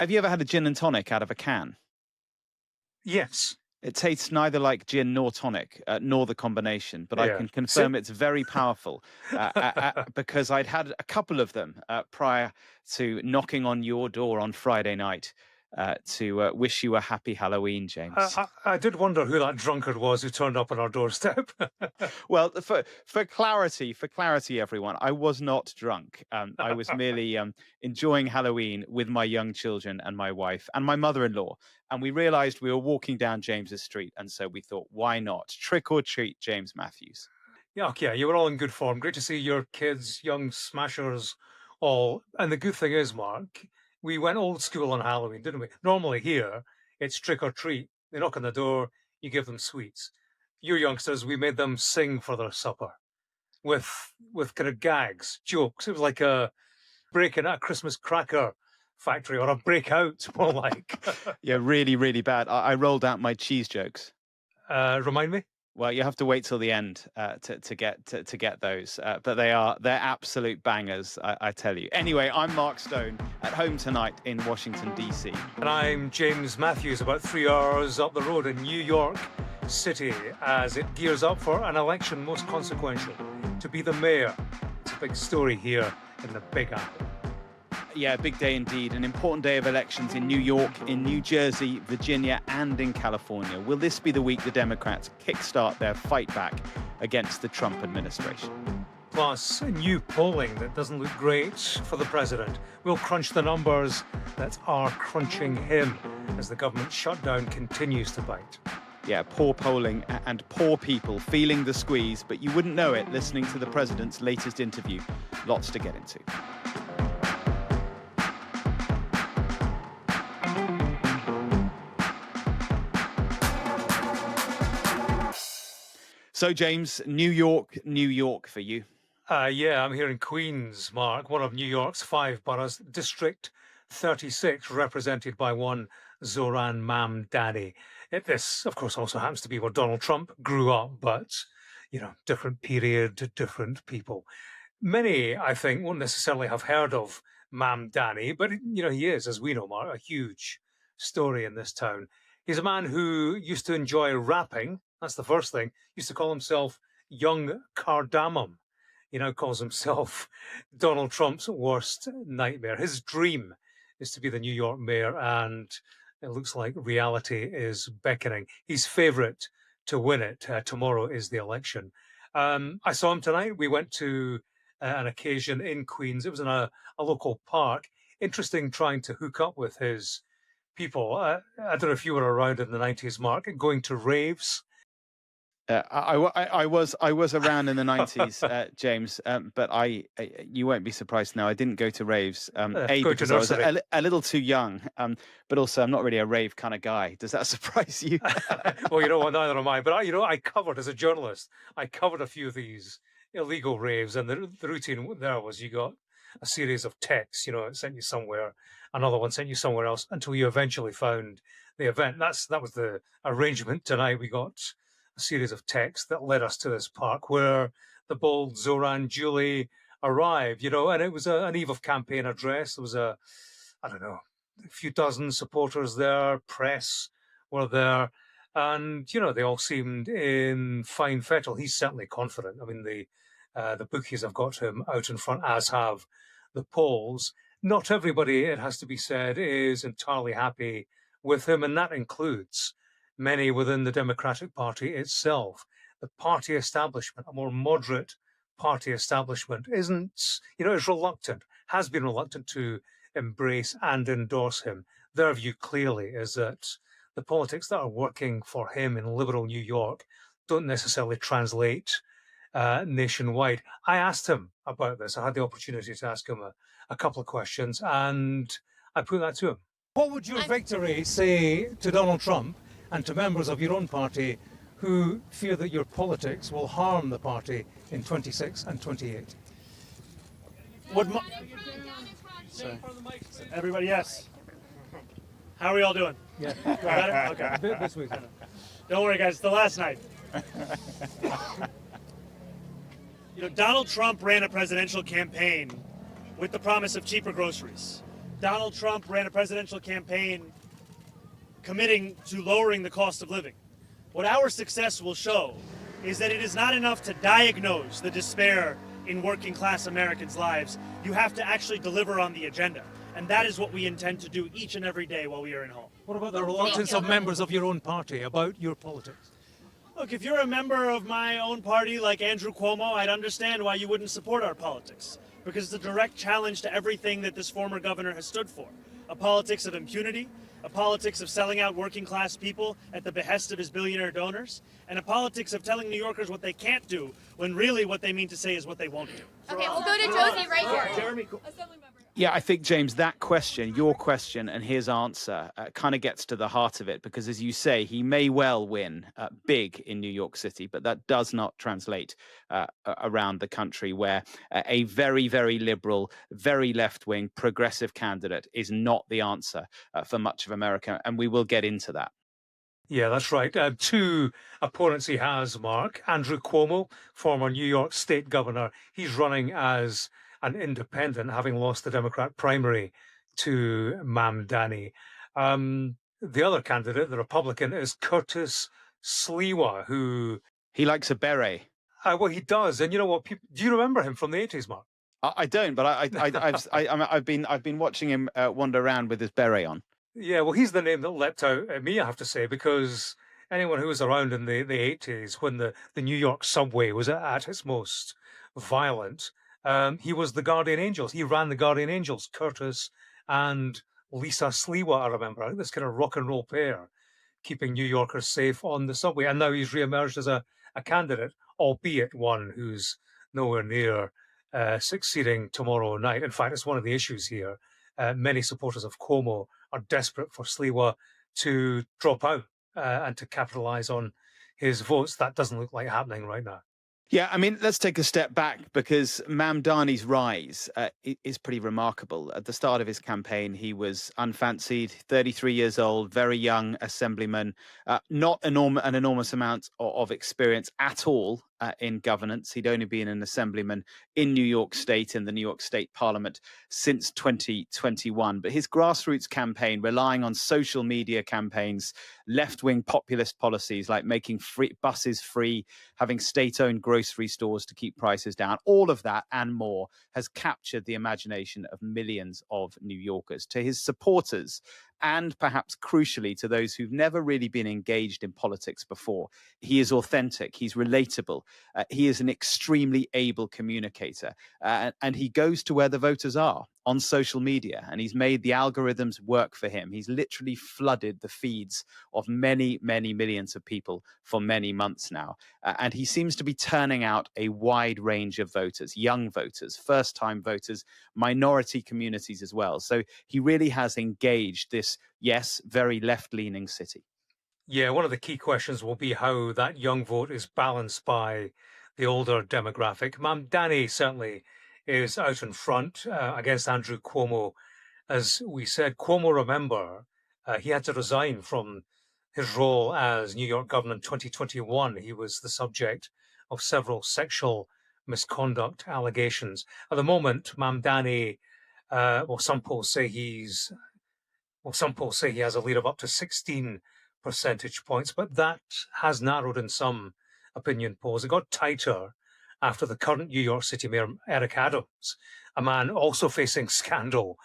Have you ever had a gin and tonic out of a can? Yes. It tastes neither like gin nor tonic, nor the combination, but I Yeah. can confirm it's very powerful because I'd had a couple of them prior to knocking on your door on Friday night to wish you a happy Halloween, James. I did wonder who that drunkard was who turned up on our doorstep. Well, for clarity, everyone, I was not drunk. I was merely enjoying Halloween with my young children and my wife and my mother-in-law. And we realized we were walking down James's street. And so we thought, why not? Trick or treat, James Matthews. Yeah, okay, you were all in good form. Great to see your kids, young smashers, all. And the good thing is, Mark, we went old school on Halloween, didn't we? Normally here, it's trick or treat. They knock on the door, you give them sweets. Your youngsters, we made them sing for their supper with kind of gags, jokes. It was like a break-in at a Christmas cracker factory, or a breakout, more like. Yeah, really, really bad. I rolled out my cheese jokes. Remind me? Well, you have to wait till the end to get those, but they're absolute bangers, I tell you. Anyway, I'm Mark Stone at home tonight in Washington DC, and I'm James Matthews, about 3 hours up the road in New York City, as it gears up for an election most consequential, to be the mayor. It's a big story here in the Big Apple. Yeah, big day indeed. An important day of elections in New York, in New Jersey, Virginia, and in California. Will this be the week the Democrats kickstart their fight back against the Trump administration? Plus, new polling that doesn't look great for the president. We'll crunch the numbers that are crunching him as the government shutdown continues to bite. Yeah, poor polling and poor people feeling the squeeze, but you wouldn't know it listening to the president's latest interview. Lots to get into. So, James, New York for you. Yeah, I'm here in Queens, Mark, one of New York's 5 boroughs, District 36, represented by one Zohran Mamdani. This, of course, also happens to be where Donald Trump grew up, but, different period, different people. Many, I think, won't necessarily have heard of Mamdani, but, he is, as we know, Mark, a huge story in this town. He's a man who used to enjoy rapping. That's the first thing. Used to call himself Young Cardamom. He now calls himself Donald Trump's worst nightmare. His dream is to be the New York mayor, and it looks like reality is beckoning. He's favourite to win it. Tomorrow is the election. I saw him tonight. We went to an occasion in Queens. It was in a local park. Interesting trying to hook up with his people. I don't know if you were around in the 90s, Mark, going to raves. I was around in the 90s, James, but you won't be surprised now. I didn't go to raves. Because I was a little too young, but also I'm not really a rave kind of guy. Does that surprise you? Well, you know what? Neither am I. But I covered, as a journalist, I covered a few of these illegal raves, and the routine there was you got a series of texts. It sent you somewhere, another one sent you somewhere else, until you eventually found the event. That was the arrangement tonight. We got a series of texts that led us to this park where the bold Zoran duly arrived, and it was an eve of campaign address. There was a few dozen supporters there, press were there, and, they all seemed in fine fettle. He's certainly confident. I mean, the bookies have got him out in front, as have the polls. Not everybody, it has to be said, is entirely happy with him, and that includes many within the Democratic Party itself. The party establishment, a more moderate party establishment, is reluctant, has been reluctant to embrace and endorse him. Their view clearly is that the politics that are working for him in liberal New York don't necessarily translate nationwide. I asked him about this. I had the opportunity to ask him a couple of questions, and I put that to him. What would your victory say to Donald Trump and to members of your own party who fear that your politics will harm the party in 26 and 28? Everybody, yes. How are we all doing? Yeah. Okay. This week. Don't worry, guys. It's the last night. Donald Trump ran a presidential campaign with the promise of cheaper groceries. Donald Trump ran a presidential campaign committing to lowering the cost of living. What our success will show is that it is not enough to diagnose the despair in working class Americans' lives. You have to actually deliver on the agenda. And that is what we intend to do each and every day while we are in home. What about the reluctance of members of your own party about your politics? Look, if you're a member of my own party like Andrew Cuomo, I'd understand why you wouldn't support our politics. Because it's a direct challenge to everything that this former governor has stood for. A politics of impunity, a politics of selling out working class people at the behest of his billionaire donors, and a politics of telling New Yorkers what they can't do when really what they mean to say is what they won't do. Okay, we'll go to Josie right here. Jeremy. Yeah, I think, James, that question, your question and his answer kind of gets to the heart of it, because as you say, he may well win big in New York City, but that does not translate around the country, where a very, very liberal, very left-wing progressive candidate is not the answer for much of America. And we will get into that. Yeah, that's right. Two opponents he has, Mark. Andrew Cuomo, former New York State governor. He's running as an independent, having lost the Democrat primary to Mamdani. The other candidate, the Republican, is Curtis Sliwa, who... He likes a beret. Well, he does. And you know what? Do you remember him from the 80s, Mark? I don't, but I've been watching him wander around with his beret on. Yeah, well, he's the name that leapt out at me, I have to say, because anyone who was around in the 80s when the New York subway was at its most violent, he was the Guardian Angels. He ran the Guardian Angels, Curtis and Lisa Sliwa, I remember. This kind of rock and roll pair, keeping New Yorkers safe on the subway. And now he's reemerged as a candidate, albeit one who's nowhere near succeeding tomorrow night. In fact, it's one of the issues here. Many supporters of Cuomo are desperate for Sliwa to drop out and to capitalize on his votes. That doesn't look like happening right now. Yeah, I mean, let's take a step back, because Mamdani's rise is pretty remarkable. At the start of his campaign, he was unfancied, 33 years old, very young assemblyman, not an enormous amount of experience at all in governance. He'd only been an assemblyman in New York State, in the New York State Parliament, since 2021. But his grassroots campaign, relying on social media campaigns, left-wing populist policies like making buses free, having state-owned grocery stores to keep prices down, all of that and more has captured the imagination of millions of New Yorkers. To his supporters, and perhaps crucially to those who've never really been engaged in politics before, he is authentic, he's relatable, he is an extremely able communicator, and he goes to where the voters are on social media, and he's made the algorithms work for him. He's literally flooded the feeds of many, many millions of people for many months now. And he seems to be turning out a wide range of voters, young voters, first-time voters, minority communities as well. So he really has engaged this, yes, very left-leaning city. Yeah, one of the key questions will be how that young vote is balanced by the older demographic. Mamdani certainly is out in front against Andrew Cuomo. As we said, Cuomo, remember, he had to resign from his role as New York governor in 2021. He was the subject of several sexual misconduct allegations. At the moment, Mamdani, some polls say he has a lead of up to 16 percentage points, but that has narrowed in some opinion polls. It got tighter after the current New York City Mayor, Eric Adams, a man also facing scandal,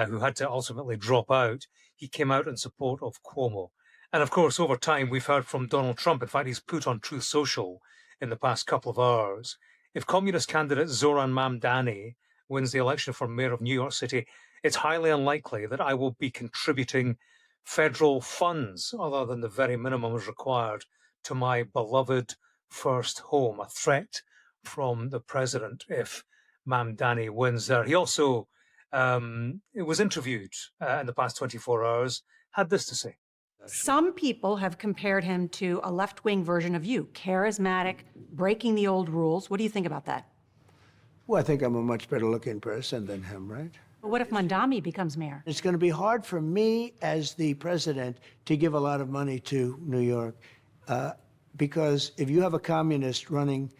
who had to ultimately drop out. He came out in support of Cuomo. And of course, over time, we've heard from Donald Trump. In fact, he's put on Truth Social in the past couple of hours. If communist candidate Zoran Mamdani wins the election for mayor of New York City, it's highly unlikely that I will be contributing federal funds other than the very minimum is required to my beloved first home. A threat from the president if Mamdani wins there. He also was interviewed in the past 24 hours, had this to say. Some people have compared him to a left-wing version of you, charismatic, breaking the old rules. What do you think about that? Well, I think I'm a much better looking person than him, right? But what if Mamdani becomes mayor? It's going to be hard for me as the president to give a lot of money to New York because if you have a communist running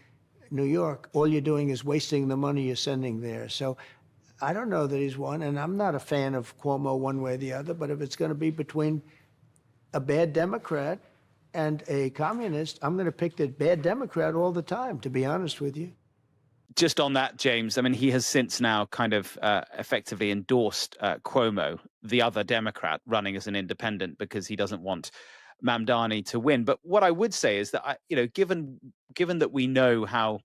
New York, all you're doing is wasting the money you're sending there. So I don't know that he's won, and I'm not a fan of Cuomo one way or the other, but if it's going to be between a bad Democrat and a communist, I'm going to pick the bad Democrat all the time, to be honest with you. Just on that, James, I mean, he has since now kind of effectively endorsed Cuomo, the other Democrat, running as an independent because he doesn't want Mamdani to win. But what I would say is that, given that we know how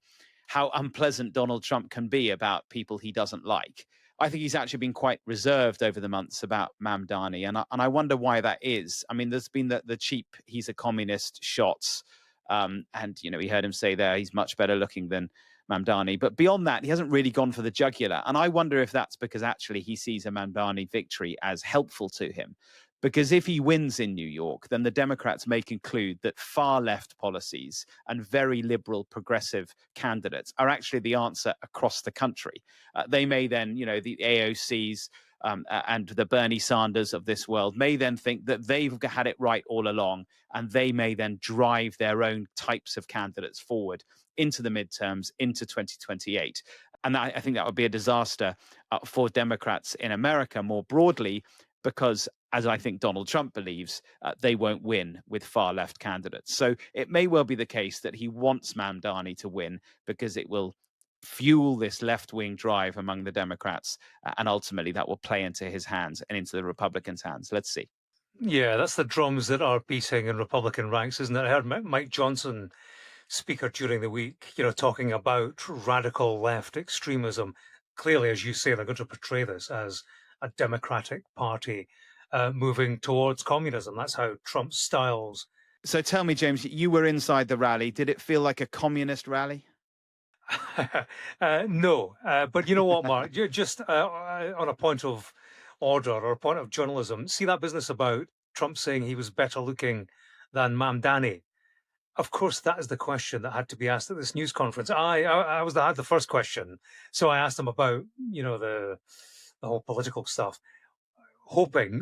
unpleasant Donald Trump can be about people he doesn't like, I think he's actually been quite reserved over the months about Mamdani, and I wonder why that is. I mean, there's been the cheap "he's a communist" shots, and we heard him say there he's much better looking than Mamdani, but beyond that, he hasn't really gone for the jugular. And I wonder if that's because actually he sees a Mamdani victory as helpful to him. Because if he wins in New York, then the Democrats may conclude that far left policies and very liberal progressive candidates are actually the answer across the country. They may then, the AOCs and the Bernie Sanders of this world may then think that they've had it right all along, and they may then drive their own types of candidates forward into the midterms, into 2028. And I think that would be a disaster for Democrats in America more broadly, because, as I think Donald Trump believes, they won't win with far left candidates. So it may well be the case that he wants Mamdani to win because it will fuel this left-wing drive among the Democrats, and ultimately that will play into his hands and into the Republicans' hands. Let's see. Yeah, that's the drums that are beating in Republican ranks, isn't it? I heard Mike Johnson, speaker during the week, talking about radical left extremism. Clearly, as you say, they're going to portray this as a Democratic Party moving towards communism. That's how Trump styles. So tell me, James, you were inside the rally. Did it feel like a communist rally? No, but you know what, Mark? You're just on a point of order or a point of journalism. See that business about Trump saying he was better looking than Mamdani? Of course, that is the question that had to be asked at this news conference. I had the first question, so I asked him about the whole political stuff,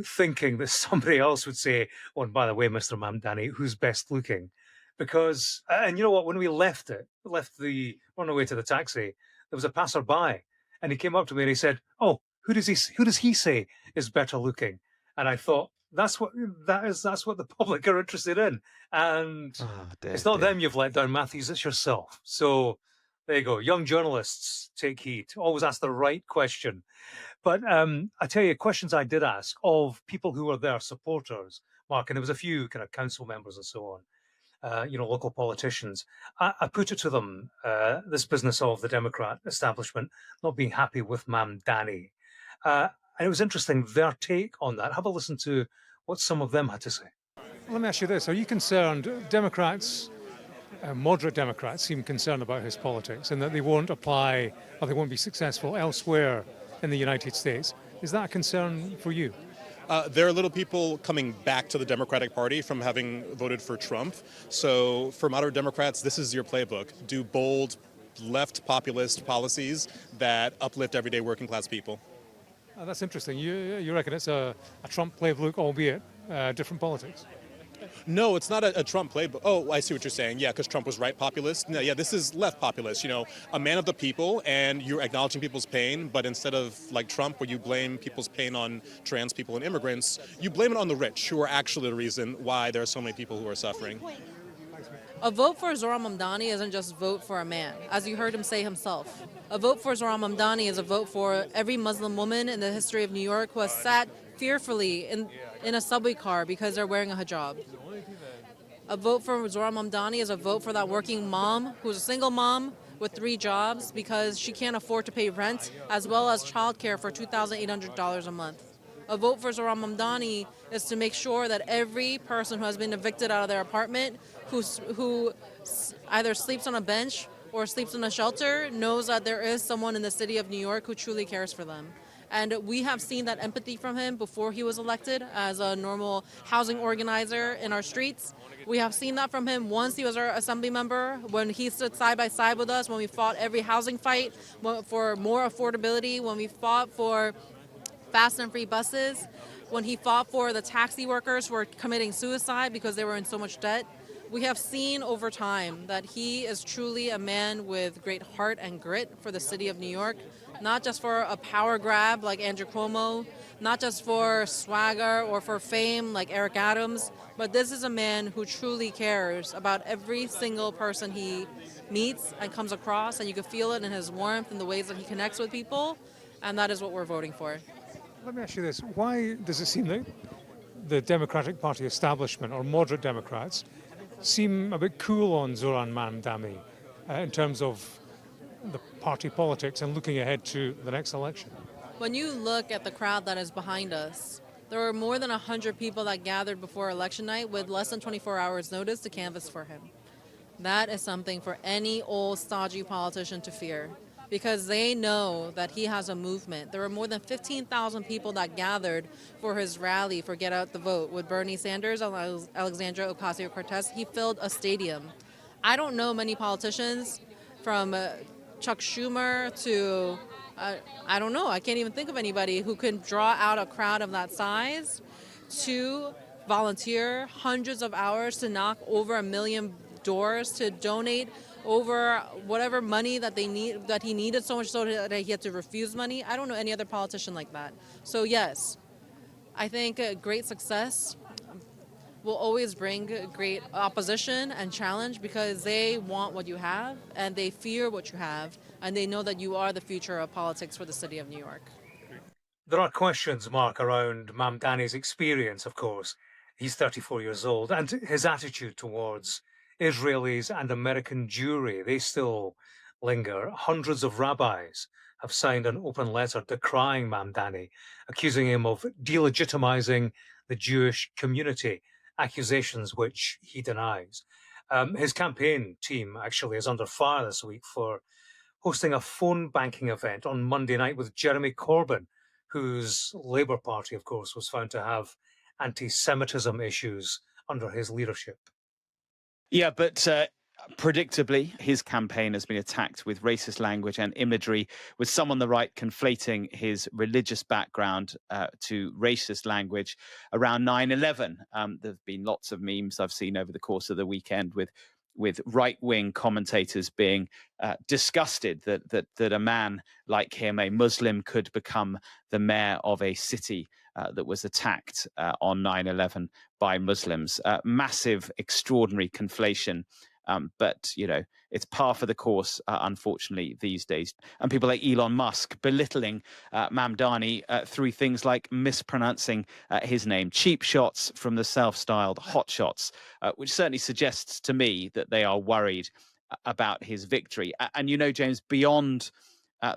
thinking that somebody else would say, "Oh, and by the way, Mr. Mamdani, who's best looking?" Because, and you know what, when we left on our way to the taxi, there was a passerby, and he came up to me and he said, "Oh, who does he say is better looking?" And I thought, that's what the public are interested in, and it's not them you've let down, Matthews, it's yourself. So there you go. Young journalists, take heed. Always ask the right question. But I tell you, questions I did ask of people who were their supporters, Mark, and there was a few kind of council members and so on, local politicians. I put it to them, this business of the Democrat establishment not being happy with Mamdani. And it was interesting, their take on that. Have a listen to what some of them had to say. Let me ask you this. Are you concerned, Democrats, moderate Democrats, seem concerned about his politics and that they won't apply or they won't be successful elsewhere in the United States? Is that a concern for you? There are little people coming back to the Democratic Party from having voted for Trump. So for moderate Democrats, this is your playbook. Do bold, left populist policies that uplift everyday working class people. That's interesting. You reckon it's a Trump playbook, albeit different politics? No, it's not a Trump playbook. Oh, I see what you're saying. Yeah, because Trump was right populist. No, yeah, this is left populist. A man of the people, and you're acknowledging people's pain, but instead of like Trump, where you blame people's pain on trans people and immigrants, you blame it on the rich, who are actually the reason why there are so many people who are suffering. A vote for Zohran Mamdani isn't just vote for a man, as you heard him say himself. A vote for Zohran Mamdani is a vote for every Muslim woman in the history of New York who has sat fearfully in a subway car because they're wearing a hijab. A vote for Zohran Mamdani is a vote for that working mom who's a single mom with 3 jobs because she can't afford to pay rent as well as childcare for $2,800 a month. A vote for Zohran Mamdani is to make sure that every person who has been evicted out of their apartment, who either sleeps on a bench or sleeps in a shelter, knows that there is someone in the city of New York who truly cares for them. And we have seen that empathy from him before he was elected as a normal housing organizer in our streets. We have seen that from him once he was our assembly member, when he stood side by side with us, when we fought every housing fight for more affordability, when we fought for fast and free buses, when he fought for the taxi workers who were committing suicide because they were in so much debt. We have seen over time that he is truly a man with great heart and grit for the city of New York, not just for a power grab like Andrew Cuomo, not just for swagger or for fame like Eric Adams, but this is a man who truly cares about every single person he meets and comes across, and you can feel it in his warmth and the ways that he connects with people, and that is what we're voting for. Let me ask you this. Why does it seem that the Democratic Party establishment, or moderate Democrats, seem a bit cool on Zohran Mamdani in terms of the party politics and looking ahead to the next election? When you look at the crowd that is behind us, there were more than 100 people that gathered before election night with less than 24 hours notice to canvass for him. That is something for any old stodgy politician to fear, because they know that he has a movement. There were more than 15,000 people that gathered for his rally for Get Out the Vote with Bernie Sanders and Alexandria Ocasio-Cortez. He filled a stadium. I don't know many politicians, from Chuck Schumer to, I don't know, I can't even think of anybody who can draw out a crowd of that size to volunteer hundreds of hours to knock over 1 million doors, to donate over whatever money that they need, that he needed, so much so that he had to refuse money. I don't know any other politician like that. So yes, I think great success will always bring great opposition and challenge, because they want what you have and they fear what you have, and they know that you are the future of politics for the city of New York. There are questions, Mark, around Mamdani's experience, of course. He's 34 years old, and his attitude towards Israelis and American Jewry, they still linger. Hundreds of rabbis have signed an open letter decrying Mamdani, accusing him of delegitimizing the Jewish community, accusations which he denies. His campaign team actually is under fire this week for hosting a phone banking event on Monday night with Jeremy Corbyn, whose Labour Party, of course, was found to have anti-Semitism issues under his leadership. Yeah, but predictably, his campaign has been attacked with racist language and imagery, with some on the right conflating his religious background to racist language around 9/11. There have been lots of memes I've seen over the course of the weekend with right-wing commentators being disgusted that a man like him, a Muslim, could become the mayor of a city that was attacked on 9/11 by Muslims. Massive, extraordinary conflation. But, you know, it's par for the course, unfortunately, these days. And people like Elon Musk belittling Mamdani through things like mispronouncing his name. Cheap shots from the self-styled hot shots, which certainly suggests to me that they are worried about his victory. And, you know, James, beyond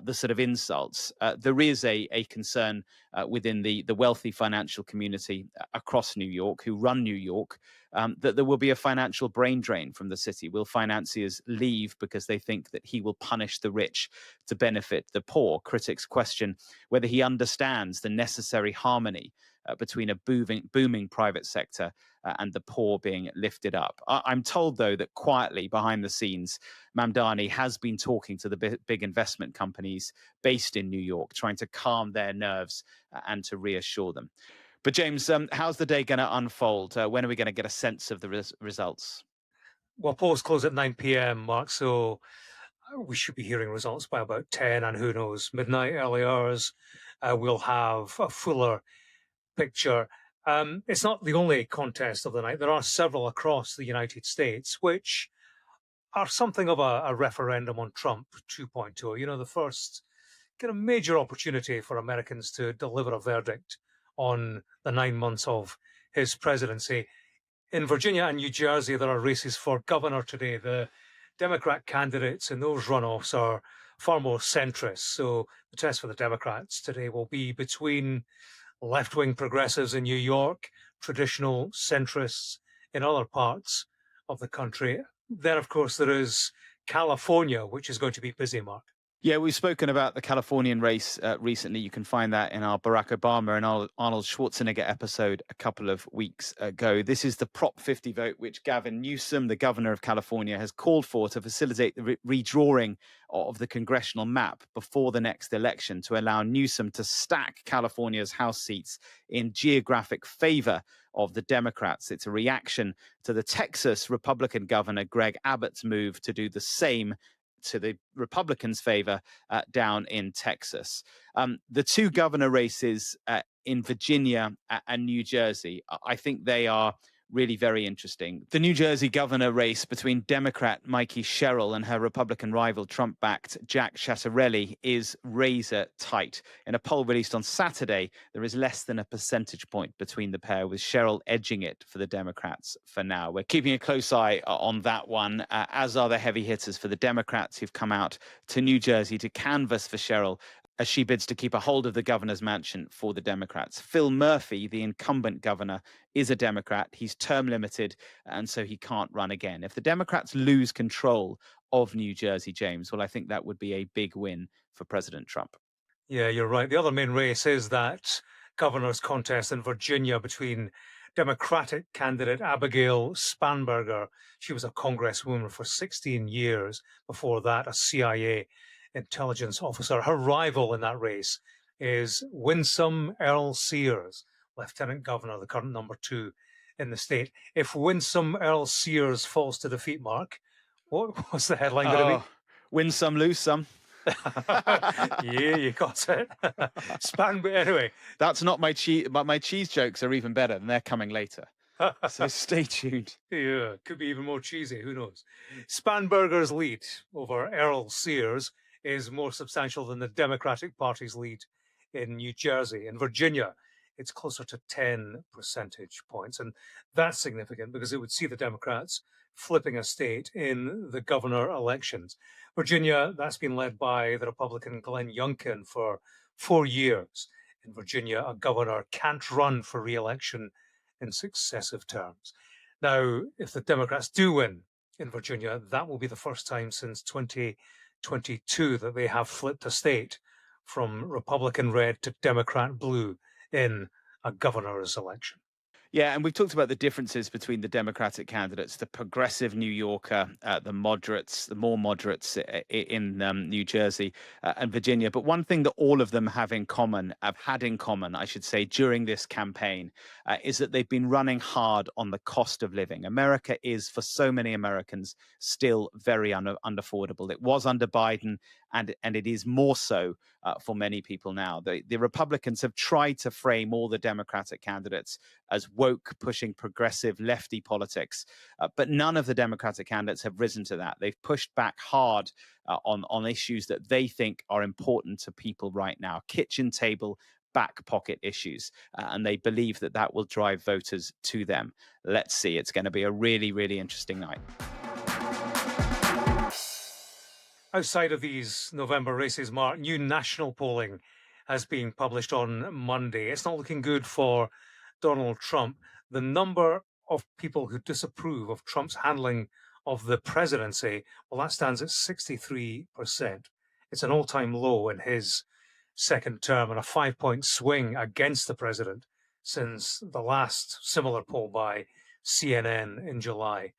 the sort of insults, there is a concern within the wealthy financial community across New York, who run New York, that there will be a financial brain drain from the city. Will financiers leave because they think that he will punish the rich to benefit the poor? Critics question whether he understands the necessary harmony between a booming private sector and the poor being lifted up. I'm told, though, that quietly behind the scenes, Mamdani has been talking to the big investment companies based in New York, trying to calm their nerves and to reassure them. But James, how's the day going to unfold? When are we going to get a sense of the results? Well, polls close at 9 p.m., Mark, so we should be hearing results by about 10, and who knows, midnight, early hours, we'll have a fuller picture. It's not the only contest of the night. There are several across the United States, which are something of a referendum on Trump 2.0. You know, the first kind of major opportunity for Americans to deliver a verdict on the 9 months of his presidency. In Virginia and New Jersey, there are races for governor today. The Democrat candidates in those runoffs are far more centrist. So the test for the Democrats today will be between left-wing progressives in New York, traditional centrists in other parts of the country. Then, of course, there is California, which is going to be busy, Mark. Yeah, we've spoken about the Californian race recently. You can find that in our Barack Obama and Arnold Schwarzenegger episode a couple of weeks ago. This is the Prop 50 vote, which Gavin Newsom, the governor of California, has called for to facilitate the redrawing of the congressional map before the next election, to allow Newsom to stack California's House seats in geographic favor of the Democrats. It's a reaction to the Texas Republican governor Greg Abbott's move to do the same to the Republicans' favor down in Texas. The two governor races in Virginia and New Jersey, I think they are really very interesting. The New Jersey governor race between Democrat Mikey Sherrill and her Republican rival, Trump-backed Jack Ciattarelli, is razor tight. In a poll released on Saturday, there is less than a percentage point between the pair, with Sherrill edging it for the Democrats for now. We're keeping a close eye on that one, as are the heavy hitters for the Democrats who've come out to New Jersey to canvass for Sherrill as she bids to keep a hold of the governor's mansion for the Democrats. Phil Murphy, the incumbent governor, is a Democrat. He's term limited, and so he can't run again. If the Democrats lose control of New Jersey, James, well, I think that would be a big win for President Trump. Yeah, you're right. The other main race is that governor's contest in Virginia between Democratic candidate Abigail Spanberger. She was a congresswoman for 16 years. Before that, a CIA intelligence officer. Her rival in that race is Winsome Earl Sears, Lieutenant Governor, the current number 2 in the state. If Winsome Earl Sears falls to defeat, Mark, what's the headline going to be? Win some, lose some. Yeah, you got it. Anyway, that's not my cheese. But my cheese jokes are even better, and they're coming later. So stay tuned. Yeah, could be even more cheesy. Who knows? Spanberger's lead over Earl Sears is more substantial than the Democratic Party's lead in New Jersey. In Virginia, it's closer to 10 percentage points. And that's significant because it would see the Democrats flipping a state in the governor elections. Virginia, that's been led by the Republican Glenn Youngkin for 4 years. In Virginia, a governor can't run for re-election in successive terms. Now, if the Democrats do win in Virginia, that will be the first time since 2022 that they have flipped a state from Republican red to Democrat blue in a governor's election. Yeah, and we've talked about the differences between the Democratic candidates, the progressive New Yorker, the moderates, the more moderates in New Jersey and Virginia. But one thing that all of them have had in common, I should say, during this campaign, is that they've been running hard on the cost of living. America is, for so many Americans, still very unaffordable. It was under Biden, and it is more so for many people now. The Republicans have tried to frame all the Democratic candidates as woke, pushing progressive lefty politics, but none of the Democratic candidates have risen to that. They've pushed back hard on issues that they think are important to people right now, kitchen table, back pocket issues, and they believe that that will drive voters to them. Let's see. It's going to be a really, really interesting night. Outside of these November races, Mark, new national polling has been published on Monday. It's not looking good for Donald Trump. The number of people who disapprove of Trump's handling of the presidency, well, that stands at 63%. It's an all-time low in his second term and a 5-point swing against the president since the last similar poll by CNN in July.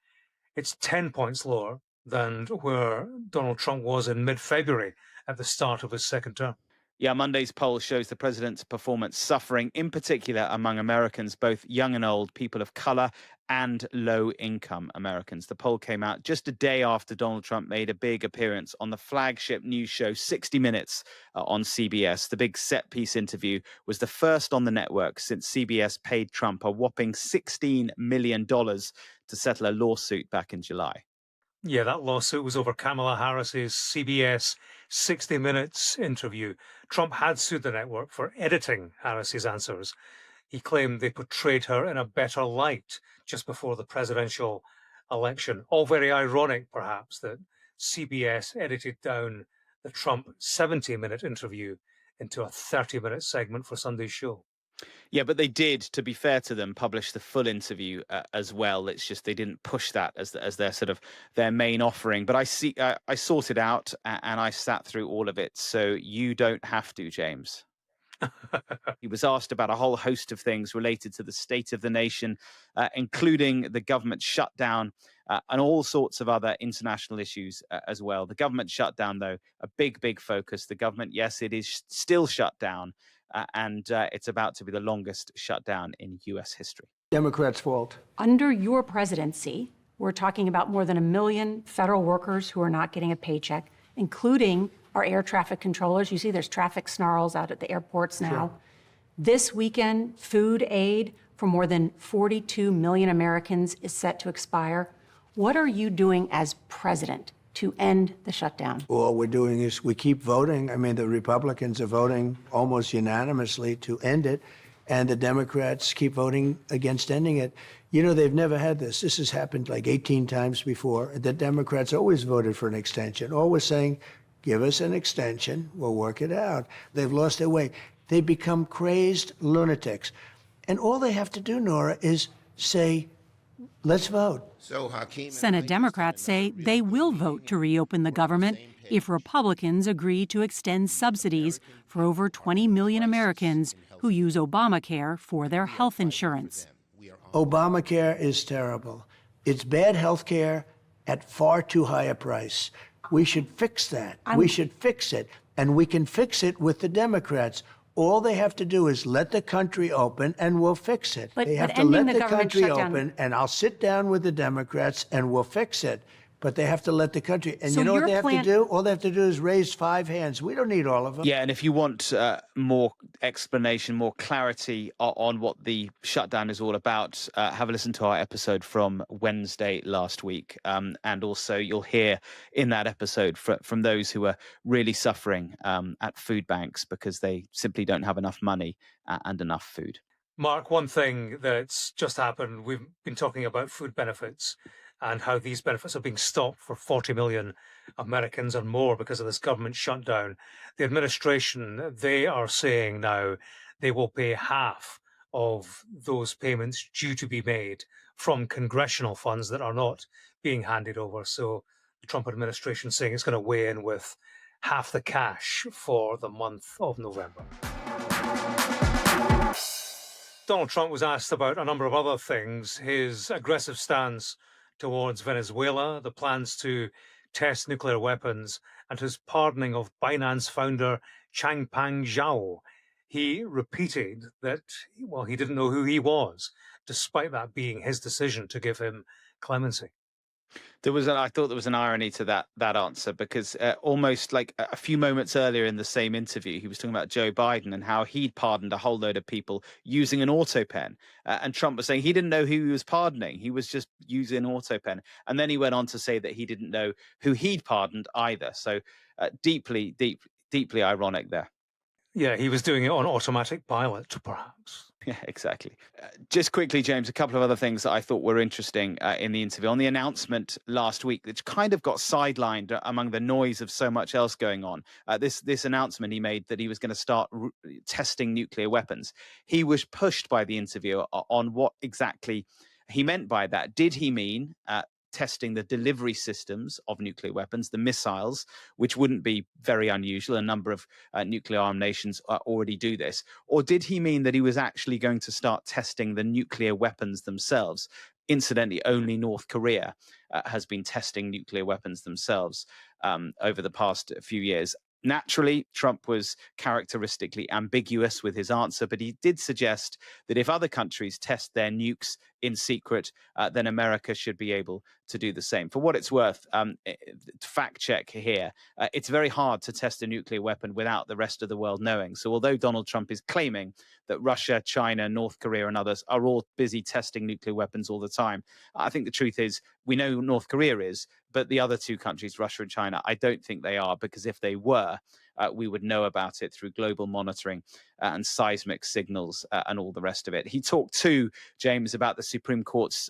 It's 10 points lower than where Donald Trump was in mid-February at the start of his second term. Yeah, Monday's poll shows the president's performance suffering, in particular among Americans, both young and old, people of color and low-income Americans. The poll came out just a day after Donald Trump made a big appearance on the flagship news show 60 Minutes on CBS. The big set-piece interview was the first on the network since CBS paid Trump a whopping $16 million to settle a lawsuit back in July. Yeah, that lawsuit was over Kamala Harris's CBS 60 Minutes interview. Trump had sued the network for editing Harris's answers. He claimed they portrayed her in a better light just before the presidential election. All very ironic, perhaps, that CBS edited down the Trump 70-minute interview into a 30-minute segment for Sunday's show. Yeah, but they did, to be fair to them, publish the full interview as well. It's just they didn't push that as their sort of their main offering. But I sorted out and I sat through all of it, so you don't have to, James. He was asked about a whole host of things related to the state of the nation, including the government shutdown and all sorts of other international issues as well. The government shutdown, though, a big focus. The government, yes, it is still shut down. And it's about to be the longest shutdown in U.S. history. Democrats' fault. Under your presidency, we're talking about more than 1 million federal workers who are not getting a paycheck. including our air traffic controllers. You see there's traffic snarls out at the airports now. Sure. This weekend, food aid for more than 42 million Americans is set to expire. What are you doing as president to end the shutdown? All we're doing is we keep voting. I mean, the Republicans are voting almost unanimously to end it, and the Democrats keep voting against ending it. You know, they've never had this. This has happened like 18 times before. The Democrats always voted for an extension, always saying, give us an extension, we'll work it out. They've lost their way. They become crazed lunatics. And all they have to do, Nora, is say, let's vote. Senate Democrats say they will vote to reopen the government if Republicans agree to extend subsidies for over 20 million Americans who use Obamacare for their health insurance. Obamacare is terrible. It's bad health care at far too high a price. We should fix that. We should fix it. And we can fix it with the Democrats. All they have to do is let the country open, and we'll fix it. They have to let the country open, and I'll sit down with the Democrats, and we'll fix it. But they have to let the country. And So you know what your they have to plan- do? All they have to do is raise 5 hands. We don't need all of them. Yeah, and if you want more explanation, more clarity on what the shutdown is all about, have a listen to our episode from Wednesday last week. And also you'll hear in that episode from those who are really suffering at food banks because they simply don't have enough money and enough food. Mark, one thing that's just happened, we've been talking about food benefits and how these benefits are being stopped for 40 million Americans and more because of this government shutdown. The administration, they are saying now they will pay half of those payments due to be made from congressional funds that are not being handed over. So the Trump administration saying it's going to weigh in with half the cash for the month of November. Donald Trump was asked about a number of other things, his aggressive stance towards Venezuela, the plans to test nuclear weapons, and his pardoning of Binance founder Changpeng Zhao. He repeated that, well, he didn't know who he was, despite that being his decision to give him clemency. I thought there was an irony to that answer because almost like a few moments earlier in the same interview, he was talking about Joe Biden and how he'd pardoned a whole load of people using an auto pen. And Trump was saying he didn't know who he was pardoning. He was just using an auto pen. And then he went on to say that he didn't know who he'd pardoned either. So deeply ironic there. Yeah, he was doing it on automatic pilot, perhaps. Yeah, exactly. Just quickly, James, a couple of other things that I thought were interesting in the interview. On the announcement last week, which kind of got sidelined among the noise of so much else going on, this announcement he made that he was going to start testing nuclear weapons. He was pushed by the interviewer on what exactly he meant by that. Did he mean testing the delivery systems of nuclear weapons, the missiles, which wouldn't be very unusual? A number of nuclear armed nations already do this. Or did he mean that he was actually going to start testing the nuclear weapons themselves? Incidentally, only North Korea has been testing nuclear weapons themselves over the past few years. Naturally, Trump was characteristically ambiguous with his answer, but he did suggest that if other countries test their nukes in secret, then America should be able to do the same. For what it's worth, fact check here, it's very hard to test a nuclear weapon without the rest of the world knowing. So although Donald Trump is claiming that Russia, China, North Korea and others are all busy testing nuclear weapons all the time, I think the truth is we know North Korea is, but the other two countries, Russia and China, I don't think they are, because if they were, we would know about it through global monitoring and seismic signals and all the rest of it. He talked too, James, about the Supreme Court's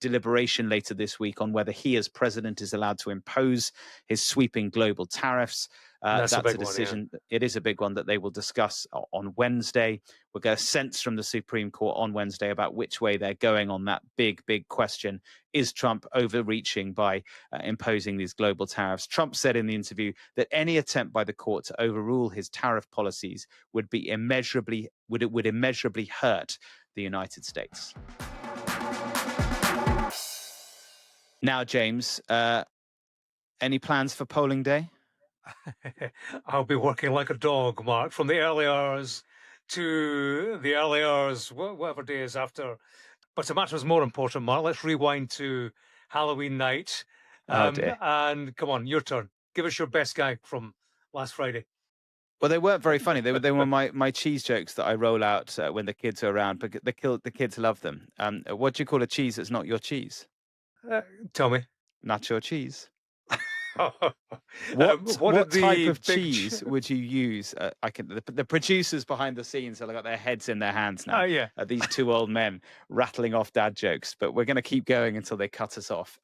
deliberation later this week on whether he as president is allowed to impose his sweeping global tariffs. That's a decision. One, yeah. It is a big one that they will discuss on Wednesday. We'll get a sense from the Supreme Court on Wednesday about which way they're going on that big question. Is Trump overreaching by imposing these global tariffs? Trump said in the interview that any attempt by the court to overrule his tariff policies would immeasurably hurt the United States. Now, James, any plans for polling day? I'll be working like a dog, Mark, from the early hours to the early hours, whatever day is after. But to matters more important, Mark, let's rewind to Halloween night. And come on, your turn. Give us your best gag from last Friday. Well, they weren't very funny. They were my cheese jokes that I roll out when the kids are around, but the kids love them. What do you call a cheese that's not your cheese? Tell me. Nacho cheese. What What did type the of big cheese would you use? The producers behind the scenes have got their heads in their hands now. Oh, yeah. These two old men rattling off dad jokes, but we're going to keep going until they cut us off.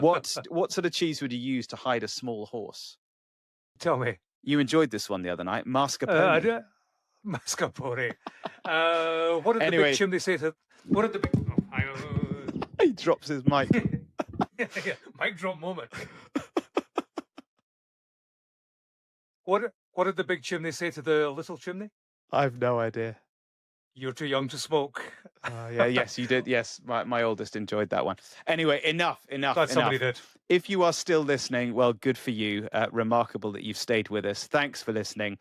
What sort of cheese would you use to hide a small horse? Tell me. You enjoyed this one the other night, mascarpone. Mascarpone. What did the Anyway. big chimney say to? What did the big? Oh, hang on. He drops his mic. Yeah, mic drop moment. What did the big chimney say to the little chimney? I've no idea. You're too young to smoke. Yes, you did. Yes, my oldest enjoyed that one. Anyway, enough. Glad somebody did. If you are still listening, well, good for you. Remarkable that you've stayed with us. Thanks for listening.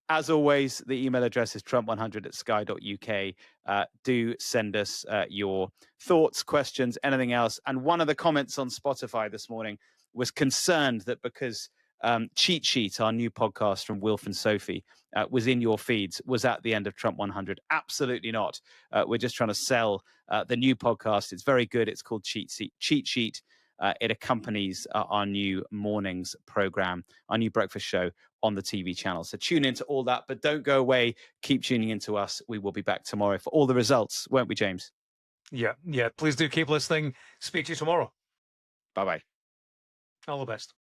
As always, the email address is trump100@sky.uk. Do send us your thoughts, questions, anything else. And one of the comments on Spotify this morning was concerned that because Cheat Sheet, our new podcast from Wilf and Sophie, was in your feeds, was at the end of Trump 100. Absolutely not. We're just trying to sell the new podcast. It's very good. It's called Cheat Sheet. It accompanies our new mornings program, our new breakfast show on the TV channel. So tune into all that, but don't go away. Keep tuning into us. We will be back tomorrow for all the results, won't we, James? Yeah. Please do keep listening. Speak to you tomorrow. Bye-bye. All the best.